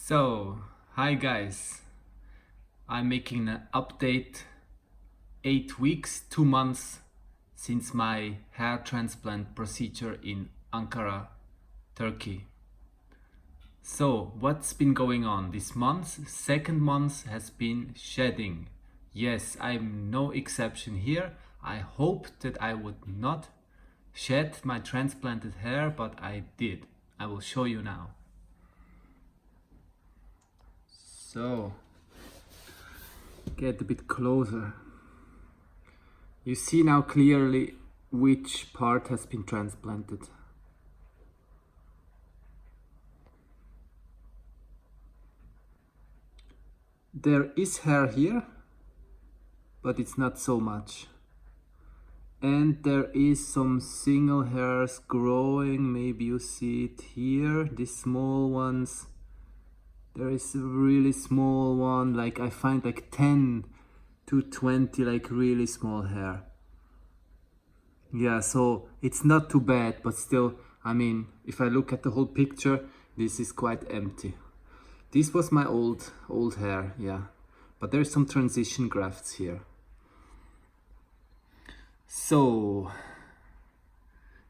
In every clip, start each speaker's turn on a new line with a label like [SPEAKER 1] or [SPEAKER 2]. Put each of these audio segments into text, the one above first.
[SPEAKER 1] So, hi guys, I'm making an update 8 weeks, 2 months since my hair transplant procedure in Ankara, Turkey. So, what's been going on this month? Second month has been shedding. Yes, I'm no exception here. I hoped that I would not shed my transplanted hair, but I did. I will show you now. So, get a bit closer. You see now clearly which part has been transplanted. There is hair here, but it's not so much. And there is some single hairs growing, maybe you see it here, these small ones. There is a really small one, like I find like 10 to 20 like really small hair. Yeah, so it's not too bad, but still, I mean, if I look at the whole picture, this is quite empty. This was my old hair, yeah. But there's some transition grafts here. So,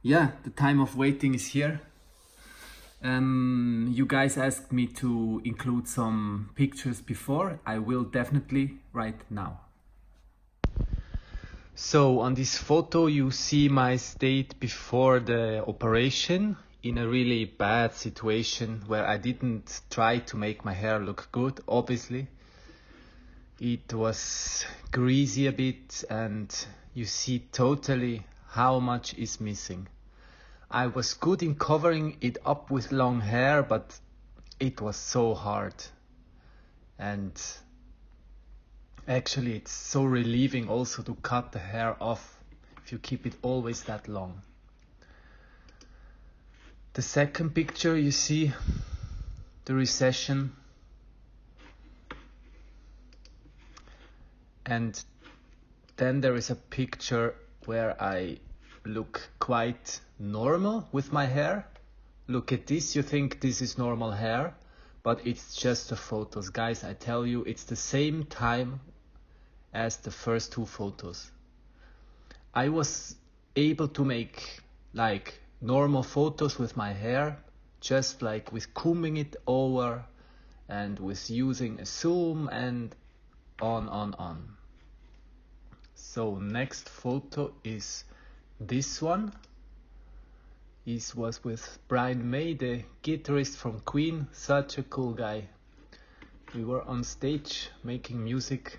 [SPEAKER 1] yeah, the time of waiting is here. You guys asked me to include some pictures before. I will definitely right now. So on this photo you see my state before the operation in a really bad situation where I didn't try to make my hair look good, obviously. It was greasy a bit and you see totally how much is missing. I was good in covering it up with long hair, but it was so hard. And actually, it's so relieving also to cut the hair off if you keep it always that long. The second picture, you see the recession. And then there is a picture where I look quite normal with my hair. Look at this, you think this is normal hair, but it's just the photos. Guys, I tell you, it's the same time as the first two photos. I was able to make like normal photos with my hair, just like with combing it over and with using a zoom and on. So next photo is this one. This was with Brian May, the guitarist from Queen, such a cool guy. We were on stage making music.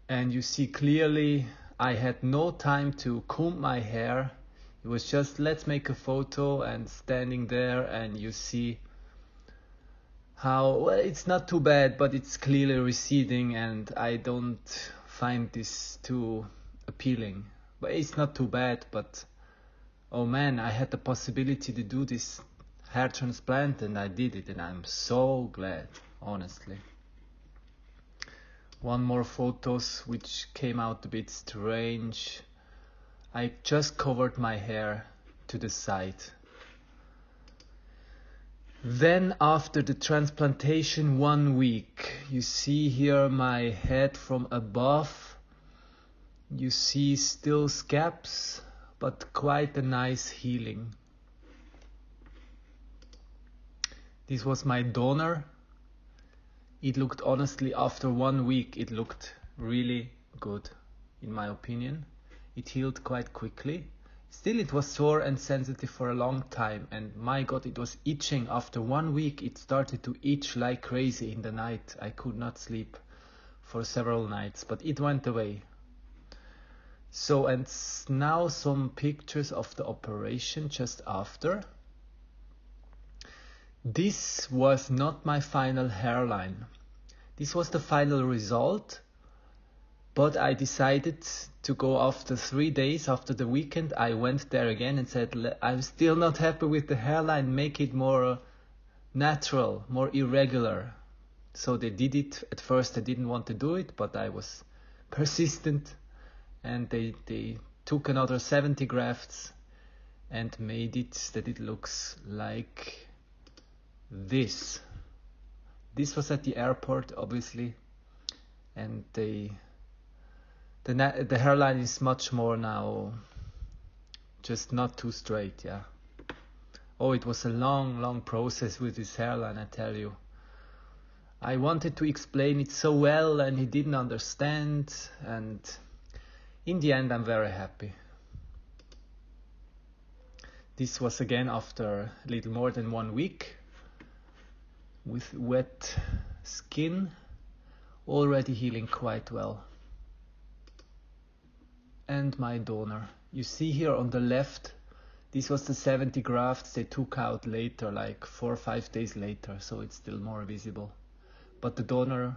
[SPEAKER 1] And you see clearly I had no time to comb my hair. It was just let's make a photo and standing there, and you see how, well, it's not too bad, but it's clearly receding and I don't find this too appealing. But it's not too bad, but oh man, I had the possibility to do this hair transplant and I did it and I'm so glad, honestly. One more photos which came out a bit strange. I just covered my hair to the side. Then after the transplantation 1 week, you see here my head from above. You see still scabs, but quite a nice healing. This was my donor. It looked, honestly, after 1 week, it looked really good, in my opinion. It healed quite quickly. Still, it was sore and sensitive for a long time, and my God, it was itching. After 1 week, it started to itch like crazy in the night. I could not sleep for several nights, but it went away. So, and now some pictures of the operation just after. This was not my final hairline. This was the final result, but I decided to go after 3 days after the weekend. I went there again and said, I'm still not happy with the hairline, make it more natural, more irregular. So they did it. At first I didn't want to do it, but I was persistent and they took another 70 grafts and made it that it looks like this. This was at the airport, obviously, and the hairline is much more now, just not too straight, yeah. Oh, it was a long process with this hairline, I tell you. I wanted to explain it so well and he didn't understand, and in the end I'm very happy. This was again after a little more than 1 week with wet skin, already healing quite well. And my donor. You see here on the left, this was the 70 grafts they took out later, like 4 or 5 days later, so it's still more visible. But the donor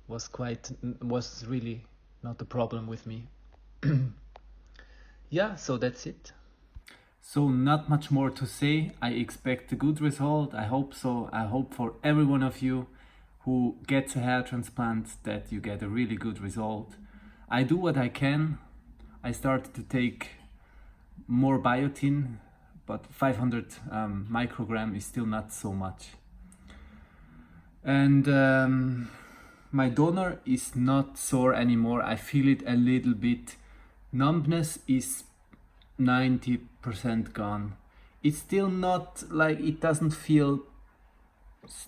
[SPEAKER 1] was really not a problem with me. Yeah, so that's it. So not much more to say. I expect a good result. I hope so. I hope for every one of you who gets a hair transplant that you get a really good result. I do what I can. I started to take more biotin, but 500 microgram is still not so much. And my donor is not sore anymore. I feel it a little bit. Numbness is 90% gone. It's still not like, it doesn't feel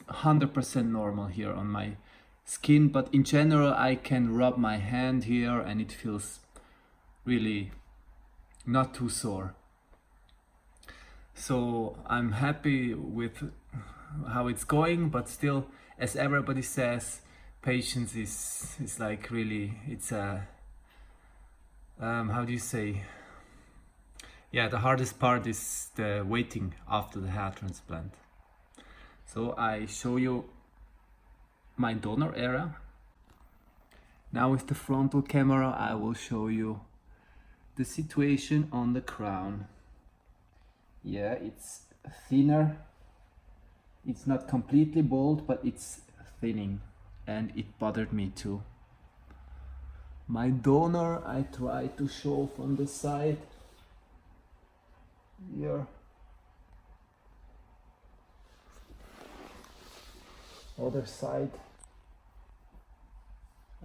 [SPEAKER 1] 100% normal here on my skin, but in general I can rub my hand here and it feels really not too sore. So I'm happy with how it's going, but still, as everybody says, patience is like really, it's a how do you say, yeah, the hardest part is the waiting after the hair transplant. So I show you my donor area. Now with the frontal camera I will show you the situation on the crown. Yeah, it's thinner. It's not completely bald, but it's thinning, and it bothered me too. My donor I try to show from the side here. Other side.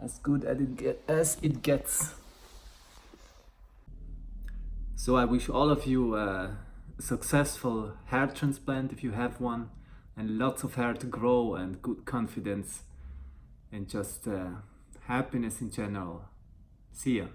[SPEAKER 1] As good as it gets. So I wish all of you a successful hair transplant if you have one, and lots of hair to grow and good confidence and just happiness in general. See ya.